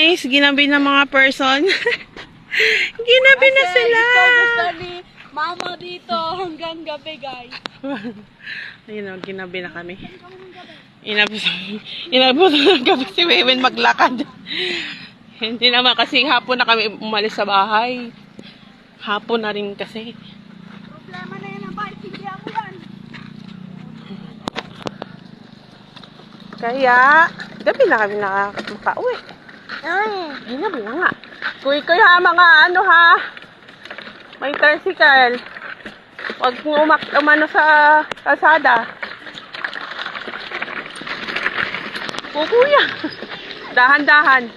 Guys, ginabi ng mga person. Ginabi na sila. Gusto ni mama dito hanggang gabi, guys. Ayun o, ginabi na kami. Inabot na gabi si Wewen maglakad. Hindi naman kasi hapon na kami umalis sa bahay. Hapon na rin kasi. Problema na yan ang bike, hindi ako yan. Kaya, gabi na kami nakauwi. Ay, gabi na nga. Kuy ha, mga ano ha. May tricycle. Huwag umano sa kalsada. Kuya. Dahan-dahan.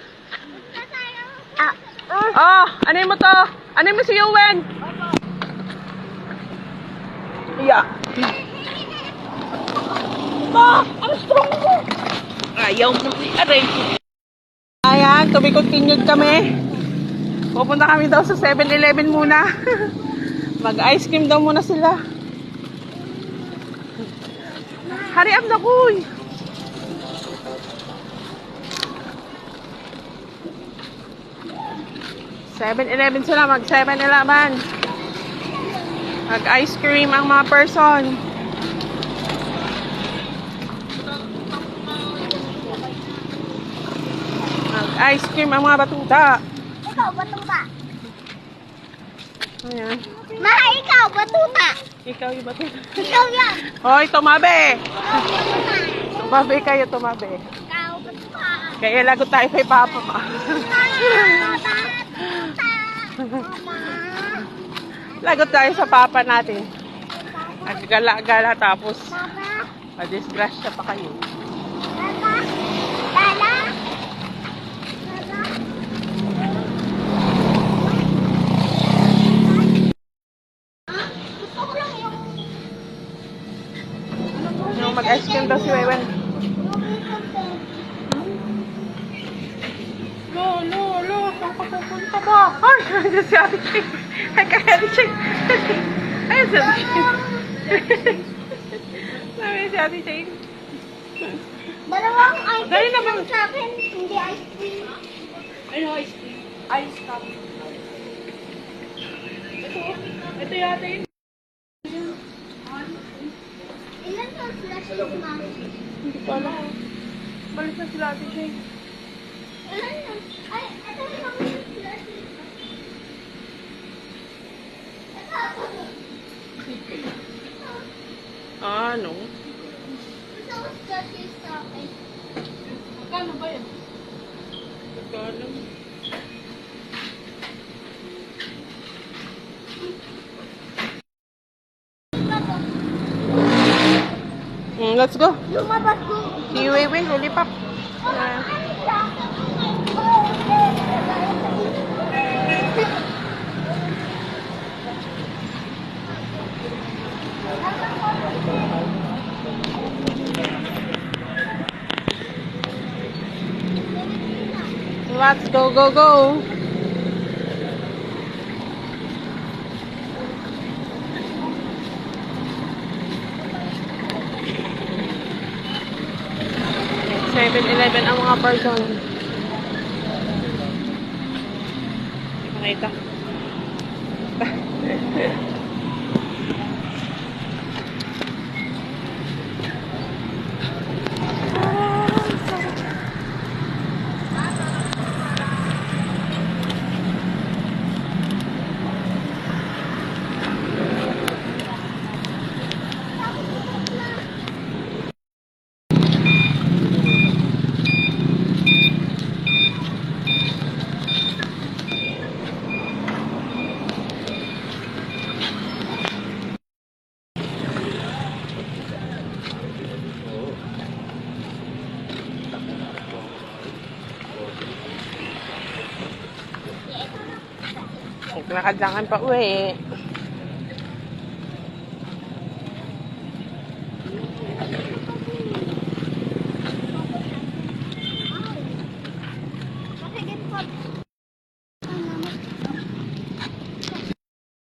Oh, ano mo to? Ano mo si Yuwen? Yeah. Ang strong mo. Ayaw mo. Aray. Ayan, to be continued kami. Pupunta kami daw sa 7-Eleven muna. Mag-ice cream daw muna sila. Hurry up na, kuy. Eleven sila, mag 7-Eleven. Mag-ice cream ang mga person. Mag-ice cream ang mga batuta. Ikaw, batuta. Ayan. Ma, ikaw, batuta. Ikaw yung batuta. Ikaw yan. Hoy, tumabi! Ikaw, batuta. Tumabi kayo, tumabi. Ikaw, batuta. Kaya lagot tayo kay Papa pa. Lagot tayo sa Papa natin. Naggala-gala tapos madisgrasya pa kayo. Yung mag-ice cream daw si Wewen. Lo, saan ka pupunta ba? Ay, nandiyan si Ate Ching. Ay, kaya Ate Ching. Ay, si Ate Ching. Sabi si Ate Ching. Dalawang ice Dali cream naman. lang sa akin, hindi ice cream. Ano ice cream? Ice cup. Ito yata yun. Ilan yung slashes, ma? Hindi ko alam. Balik na sila Ate Ching. Ilan yung... Ay, ito yung slashes. Ano? Gusto ko slashes sa akin. Magkano ba yan? Magkano? Let's go. Lumabas ko. Si Wewen, lollipop. Let's go, go, go. Eleven ang mga person. Makita. Naglakad-lakad pa uwi.